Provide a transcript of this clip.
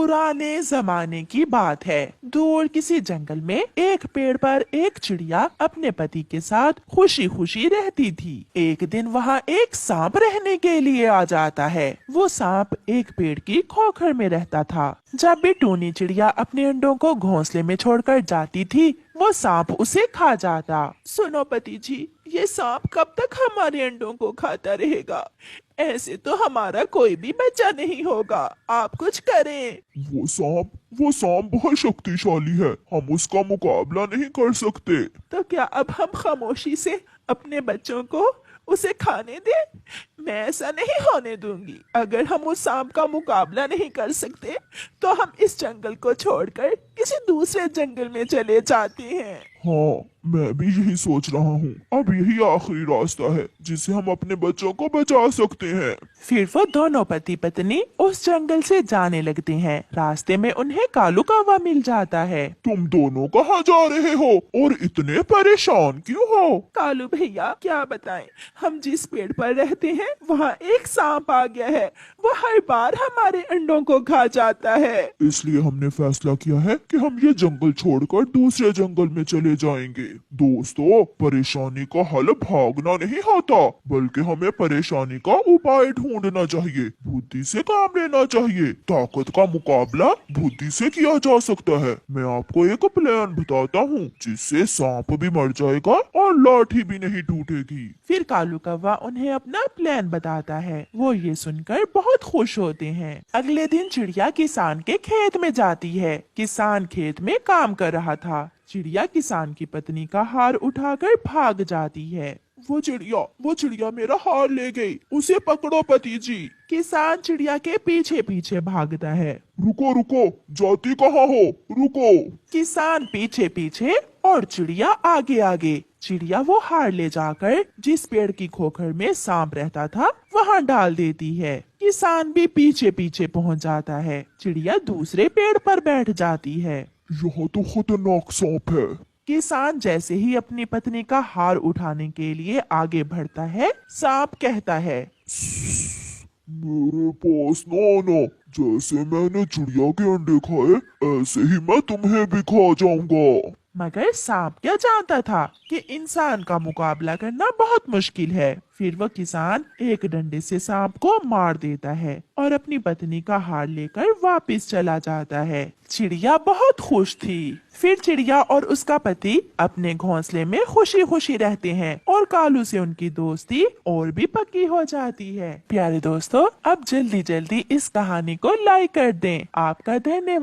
पुराने जमाने की बात है। दूर किसी जंगल में एक पेड़ पर एक चिड़िया अपने पति के साथ खुशी खुशी रहती थी। एक दिन वहाँ एक सांप रहने के लिए आ जाता है। वो सांप एक पेड़ की खोखर में रहता था। जब भी टूनी चिड़िया अपने अंडों को घोंसले में छोड़कर जाती थी, वो सांप उसे खा जाता। सुनो पति जी, ये सांप कब तक हमारे अंडों को खाता रहेगा? ऐसे तो हमारा कोई भी बच्चा नहीं होगा। आप कुछ करें। वो सांप बहुत शक्तिशाली है, हम उसका मुकाबला नहीं कर सकते। तो क्या अब हम खामोशी से अपने बच्चों को उसे खाने दें? मैं ऐसा नहीं होने दूंगी। अगर हम उस सांप का मुकाबला नहीं कर सकते तो हम इस जंगल को छोड़कर किसी दूसरे जंगल में चले जाते हैं। हाँ, मैं भी यही सोच रहा हूँ। अब यही आखिरी रास्ता है जिससे हम अपने बच्चों को बचा सकते हैं। फिर वो दोनों पति पत्नी उस जंगल से जाने लगते हैं। रास्ते में उन्हें कालू कौवा मिल जाता है। तुम दोनों कहाँ जा रहे हो और इतने परेशान क्यों हो? कालू भैया, क्या बताएं, हम जिस पेड़ पर रहते हैं वहाँ एक सांप आ गया है। वो हर बार हमारे अंडों को खा जाता है। इसलिए हमने फैसला किया है कि हम ये जंगल छोड़कर दूसरे जंगल में चले जाएंगे। दोस्तों, परेशानी का हल भागना नहीं होता, बल्कि हमें परेशानी का उपाय ढूंढना चाहिए। बुद्धि से काम लेना चाहिए। ताकत का मुकाबला बुद्धि से किया जा सकता है। मैं आपको एक प्लान बताता हूँ जिससे सांप भी मर जाएगा और लाठी भी नहीं टूटेगी। फिर कालू कौवा उन्हें अपना प्लान बताता है। वो ये सुनकर बहुत खुश होते हैं। अगले दिन चिड़िया किसान के खेत में जाती है। किसान खेत में काम कर रहा था। चिड़िया किसान की पत्नी का हार उठाकर भाग जाती है। वो चिड़िया मेरा हार ले गई, उसे पकड़ो पति जी। किसान चिड़िया के पीछे पीछे भागता है। रुको रुको, जाती कहाँ हो? रुको। किसान पीछे पीछे और चिड़िया आगे आगे। चिड़िया वो हार ले जाकर जिस पेड़ की खोखर में सांप रहता था वहाँ डाल देती है। किसान भी पीछे पीछे पहुँच जाता है। चिड़िया दूसरे पेड़ पर बैठ जाती है। यहाँ तो खतरनाक सांप है। किसान जैसे ही अपनी पत्नी का हार उठाने के लिए आगे बढ़ता है, सांप कहता है, मेरे पास ना आना। जैसे मैंने चिड़िया के अंडे खाए, ऐसे ही मैं तुम्हें भी खा जाऊंगा। मगर सांप क्या जानता था कि इंसान का मुकाबला करना बहुत मुश्किल है। फिर वो किसान एक डंडे से सांप को मार देता है और अपनी पत्नी का हार लेकर वापस चला जाता है। चिड़िया बहुत खुश थी। फिर चिड़िया और उसका पति अपने घोंसले में खुशी खुशी रहते हैं और कालू से उनकी दोस्ती और भी पक्की हो जाती है। प्यारे दोस्तों, अब जल्दी जल्दी इस कहानी को लाइक कर दें। आपका धन्यवाद।